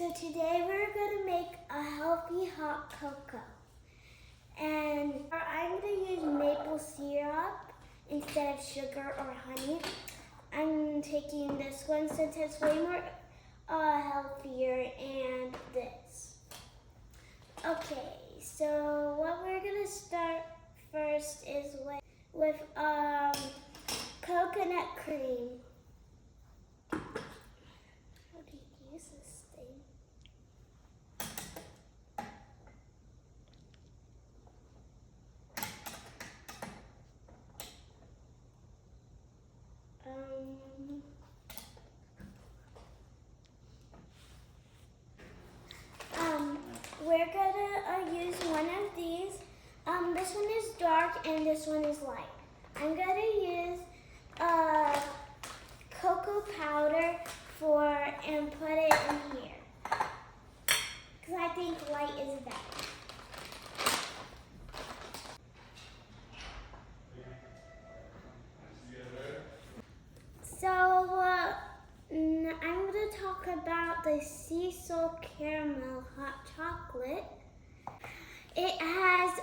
So today we're going to make a healthy hot cocoa. And I'm going to use maple syrup instead of sugar or honey. I'm taking this one since it's way more healthier and this. Okay, so what we're going to start first is with coconut cream. How do you use this thing? We're gonna use one of these. This one is dark and this one is light. I'm gonna use cocoa powder and put it in here because I think light is better. So I'm going to talk about the sea salt caramel hot chocolate. It has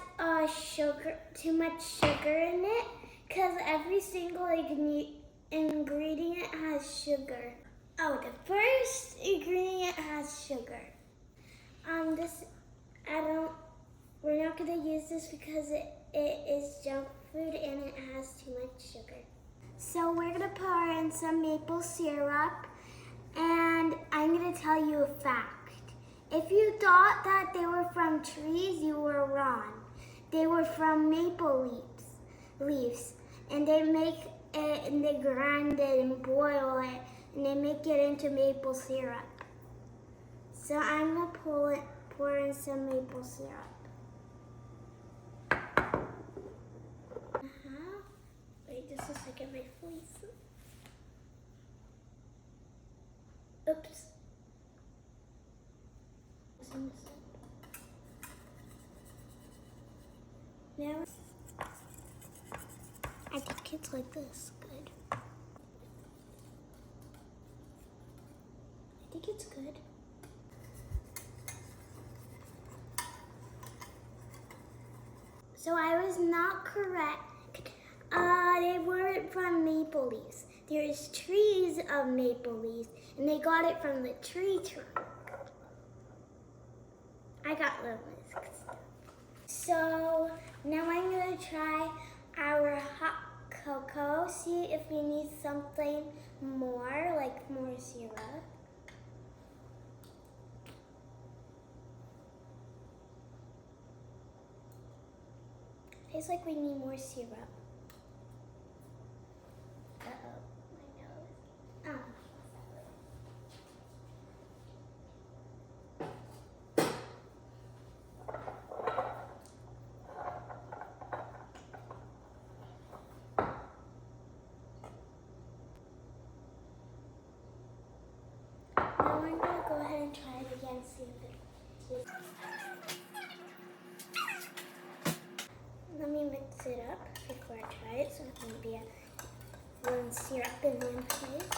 too much sugar in it because every single ingredient has sugar. Oh, the first ingredient has sugar. We're not going to use this because it is junk food and it has too much sugar. So we're going to pour in some maple syrup, and I'm going to tell you a fact. If you thought that they were from trees, you were wrong. They were from maple leaves, and they make it, and they grind it and boil it, and they make it into maple syrup. So I'm going to pour in some maple syrup. Wait just a second, my voice. Oops. Now, I think it's like this. Good. I think it's good. So I was not correct. They weren't from maple leaves. There's trees of maple leaves, and they got it from the tree trunk. I got little mixed up. So now I'm going to try our hot cocoa, see if we need something more, like more syrup. Tastes like we need more syrup. Uh-oh, my nose. Now I'm going to go ahead and try it again, see if it. Let me mix it up before I try it so it can be one syrup in one place.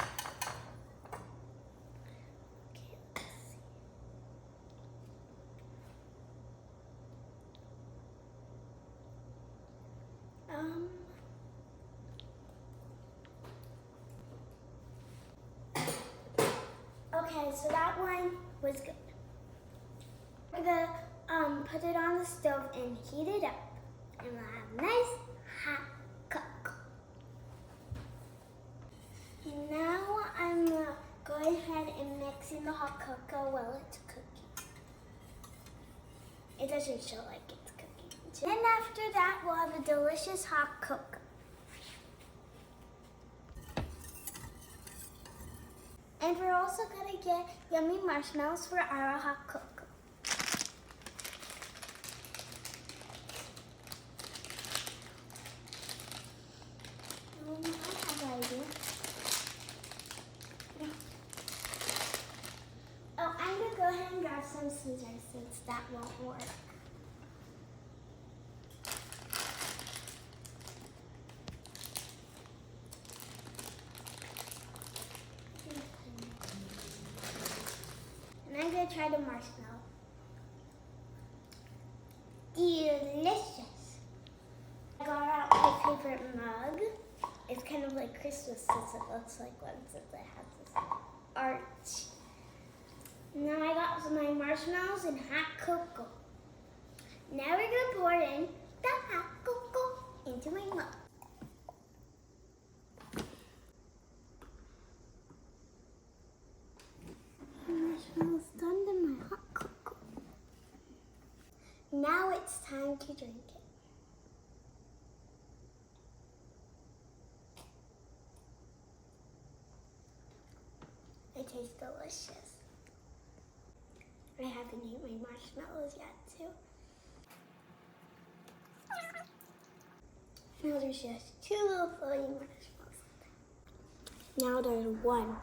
Okay, let's see. Okay, so that one was good. We're gonna put it on the stove and heat it up. And we'll have nice hot cocoa. And now I'm going ahead and mixing the hot cocoa while it's cooking. It doesn't show like it's cooking. And after that, we'll have a delicious hot cocoa. And we're also going to get yummy marshmallows for our hot cocoa. Oh, I'm going to go ahead and grab some scissors since that won't work. And I'm going gonna try the marshmallow. Delicious. I got out my favorite mug. It's kind of like Christmas since it looks like one, since it has this arch. Now I got some of my marshmallows and hot cocoa. Now we're gonna pour in the hot cocoa into my mug. Marshmallows done to my hot cocoa. Now it's time to drink it. It tastes delicious. I haven't eaten my marshmallows yet, too. Now there's just 2 little floating marshmallows. Now there's 1.